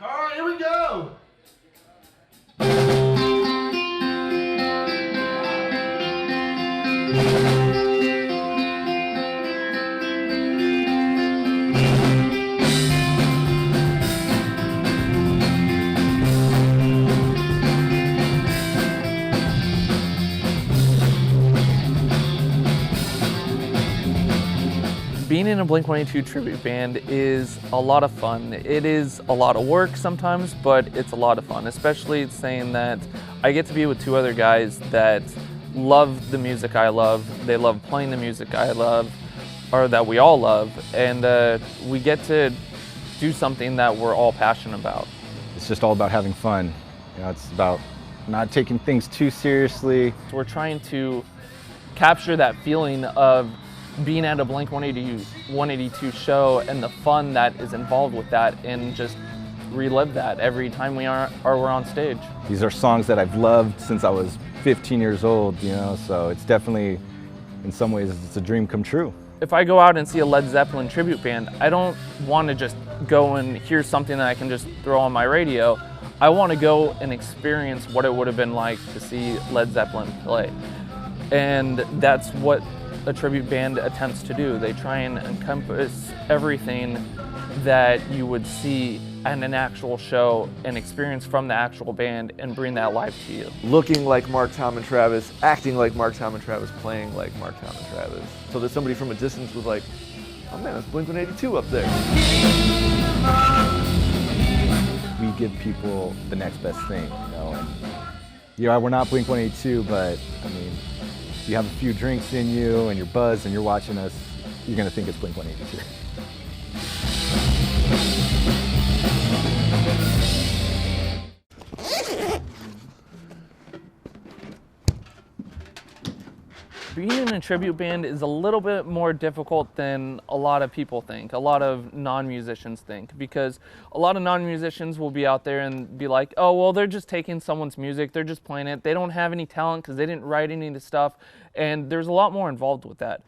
All right, here we go. Being in a Blink-182 tribute band is a lot of fun. It is a lot of work sometimes, but it's a lot of fun, especially saying that I get to be with two other guys that love the music I love. They love playing the music I love, or that we all love, and we get to do something that we're all passionate about. It's just all about having fun. You know, it's about not taking things too seriously. So we're trying to capture that feeling of being at a Blink-182 show and the fun that is involved with that, and just relive that every time we're on stage. These are songs that I've loved since I was 15 years old, you know, so it's definitely, in some ways, it's a dream come true. If I go out and see a Led Zeppelin tribute band, I don't want to just go and hear something that I can just throw on my radio. I want to go and experience what it would have been like to see Led Zeppelin play. And that's what a tribute band attempts to do. They try and encompass everything that you would see at an actual show and experience from the actual band and bring that live to you. Looking like Mark, Tom, and Travis, acting like Mark, Tom, and Travis, playing like Mark, Tom, and Travis. So that somebody from a distance was like, oh man, that's Blink-182 up there. We give people the next best thing, you know, and yeah, we're not Blink-182, but I mean, if you have a few drinks in you and you're buzzed and you're watching us, you're gonna think it's Blink-182. Being in a tribute band is a little bit more difficult than a lot of people think, a lot of non-musicians think, because a lot of non-musicians will be out there and be like, oh, well, they're just taking someone's music, they're just playing it, they don't have any talent because they didn't write any of the stuff, and there's a lot more involved with that.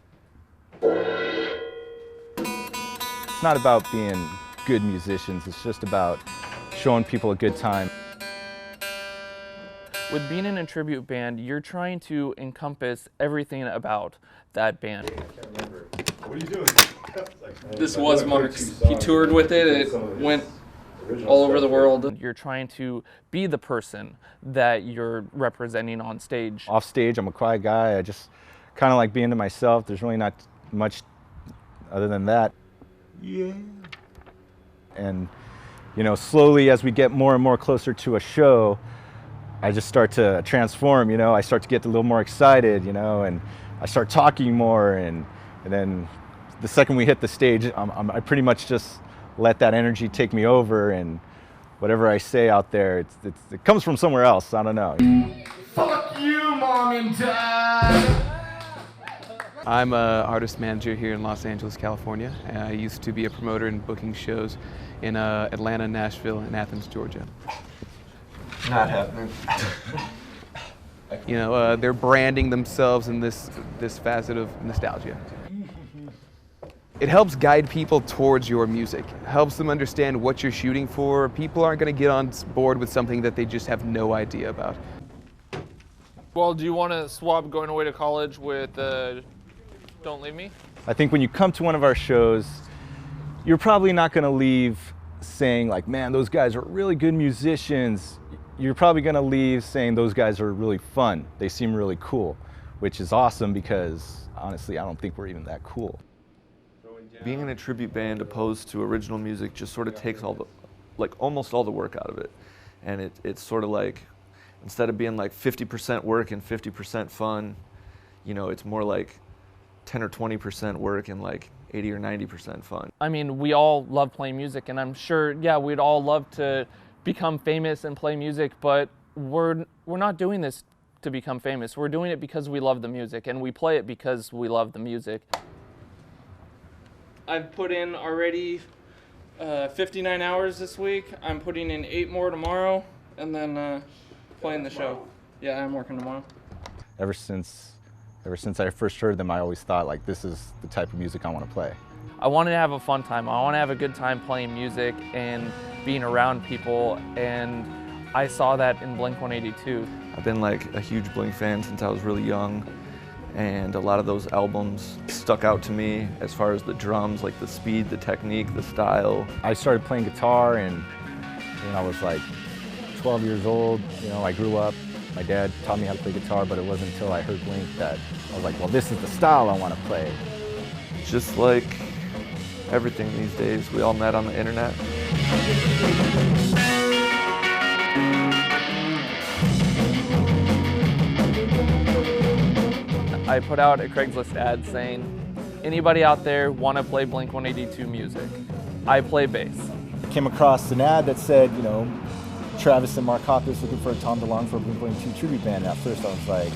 It's not about being good musicians, it's just about showing people a good time. With being in a tribute band, you're trying to encompass everything about that band. What are you doing? This was Mark's. He toured with it. It went all over the world. You're trying to be the person that you're representing on stage. Off stage, I'm a quiet guy. I just kind of like being to myself. There's really not much other than that. Yeah. And, you know, slowly as we get more and more closer to a show, I just start to transform, you know. I start to get a little more excited, you know, and I start talking more, and then the second we hit the stage, I pretty much just let that energy take me over, and whatever I say out there, it comes from somewhere else. I don't know. Fuck you, Mom and Dad! I'm an artist manager here in Los Angeles, California. I used to be a promoter and booking shows in Atlanta, Nashville, and Athens, Georgia. Not happening. You know, they're branding themselves in this facet of nostalgia. It helps guide people towards your music. It helps them understand what you're shooting for. People aren't going to get on board with something that they just have no idea about. Well, do you want to swap going away to college with Don't Leave Me? I think when you come to one of our shows, you're probably not going to leave saying like, man, those guys are really good musicians. You're probably going to leave saying those guys are really fun. They seem really cool, which is awesome because honestly, I don't think we're even that cool. Being in a tribute band opposed to original music just sort of takes almost all the work out of it. And it's sort of like, instead of being like 50% work and 50% fun, you know, it's more like 10 or 20% work and like 80 or 90% fun. I mean, we all love playing music, and I'm sure, yeah, we'd all love to become famous and play music, but we're not doing this to become famous. We're doing it because we love the music, and we play it because we love the music. I've put in already 59 hours this week. I'm putting in 8 more tomorrow, and then playing the show. Yeah, I'm working tomorrow. Ever since Ever since I first heard them, I always thought like this is the type of music I want to play. I wanted to have a fun time. I want to have a good time playing music and being around people, and I saw that in Blink-182. I've been like a huge Blink fan since I was really young, and a lot of those albums stuck out to me as far as the drums, like the speed, the technique, the style. I started playing guitar and when I was like 12 years old. You know, I grew up, my dad taught me how to play guitar, but it wasn't until I heard Blink that I was like, well, this is the style I want to play. Just like everything these days, we all met on the internet. I put out a Craigslist ad saying, anybody out there want to play Blink-182 music? I play bass. I came across an ad that said, you know, Travis and Mark Hoppus looking for a Tom DeLonge for a Blink-182 tribute band. At first I was like,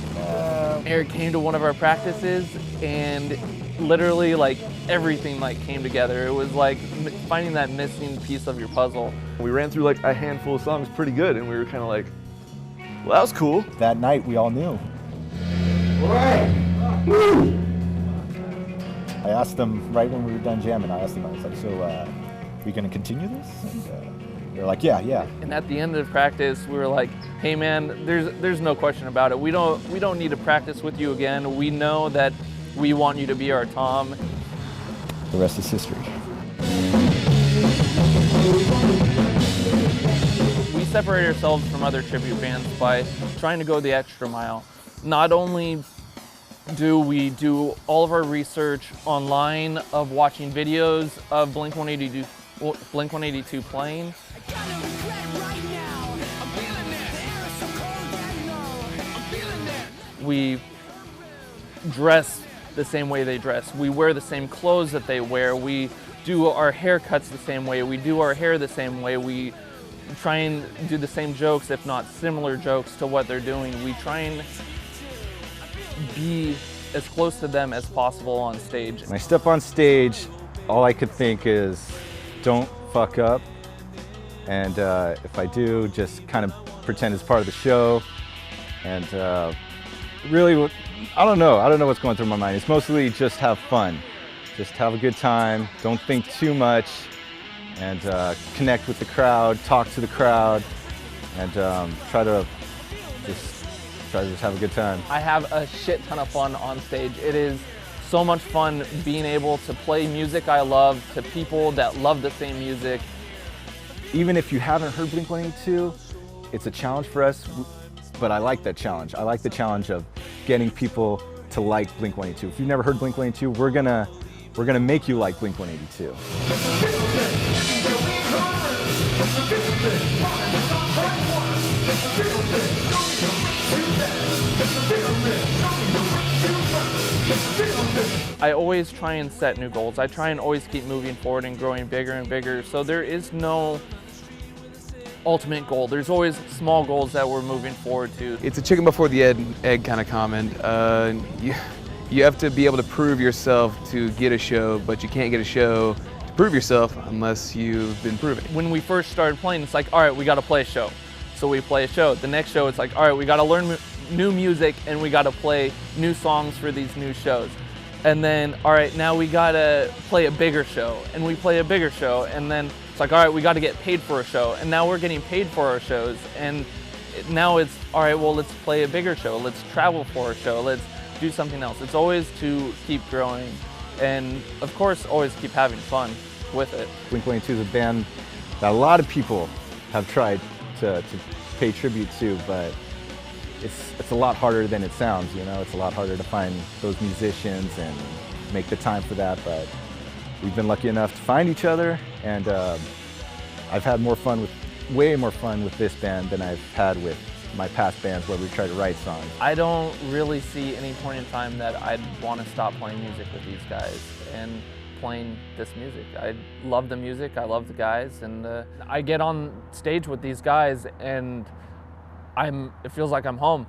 Eric came to one of our practices and literally like everything like came together. It was like finding that missing piece of your puzzle. We ran through like a handful of songs pretty good, and we were kind of like, well, that was cool. That night we all knew. I asked them right when we were done jamming, I was like, so we gonna continue this? And they're like, yeah. And at the end of practice, we were like, hey man, there's no question about it. We don't need to practice with you again. We know that we want you to be our Tom. The rest is history. We separate ourselves from other tribute bands by trying to go the extra mile. Not only do we do all of our research online of watching videos of Blink-182 playing, we dress the same way they dress. We wear the same clothes that they wear. We do our haircuts the same way. We do our hair the same way. We try and do the same jokes, if not similar jokes to what they're doing. We try and be as close to them as possible on stage. When I step on stage, all I could think is, don't fuck up. And if I do, just kind of pretend it's part of the show. And really, I don't know what's going through my mind. It's mostly just have fun. Just have a good time, don't think too much, and connect with the crowd, talk to the crowd, and try to just have a good time. I have a shit ton of fun on stage. It is so much fun being able to play music I love to people that love the same music. Even if you haven't heard Blink-182, it's a challenge for us, but I like that challenge. I like the challenge of getting people to like Blink-182. If you've never heard Blink-182, we're gonna make you like Blink-182. I always try and set new goals. I try and always keep moving forward and growing bigger and bigger. So there is no ultimate goal. There's always small goals that we're moving forward to. It's a chicken before the egg kind of comment. You have to be able to prove yourself to get a show, but you can't get a show to prove yourself unless you've been proven. When we first started playing, it's like, all right, we got to play a show. So we play a show. The next show, it's like, all right, we got to learn new music and we got to play new songs for these new shows. And then, all right, now we got to play a bigger show, and we play a bigger show. And then it's like, all right, we got to get paid for a show. And now we're getting paid for our shows. And now it's, all right, well, let's play a bigger show. Let's travel for a show. Let's do something else. It's always to keep growing. And of course, always keep having fun with it. Blink-182 is a band that a lot of people have tried to pay tribute to, but it's a lot harder than it sounds, you know? It's a lot harder to find those musicians and make the time for that, but we've been lucky enough to find each other, and I've had way more fun with this band than I've had with my past bands where we try to write songs. I don't really see any point in time that I'd want to stop playing music with these guys and playing this music. I love the music, I love the guys, and I get on stage with these guys and it feels like I'm home.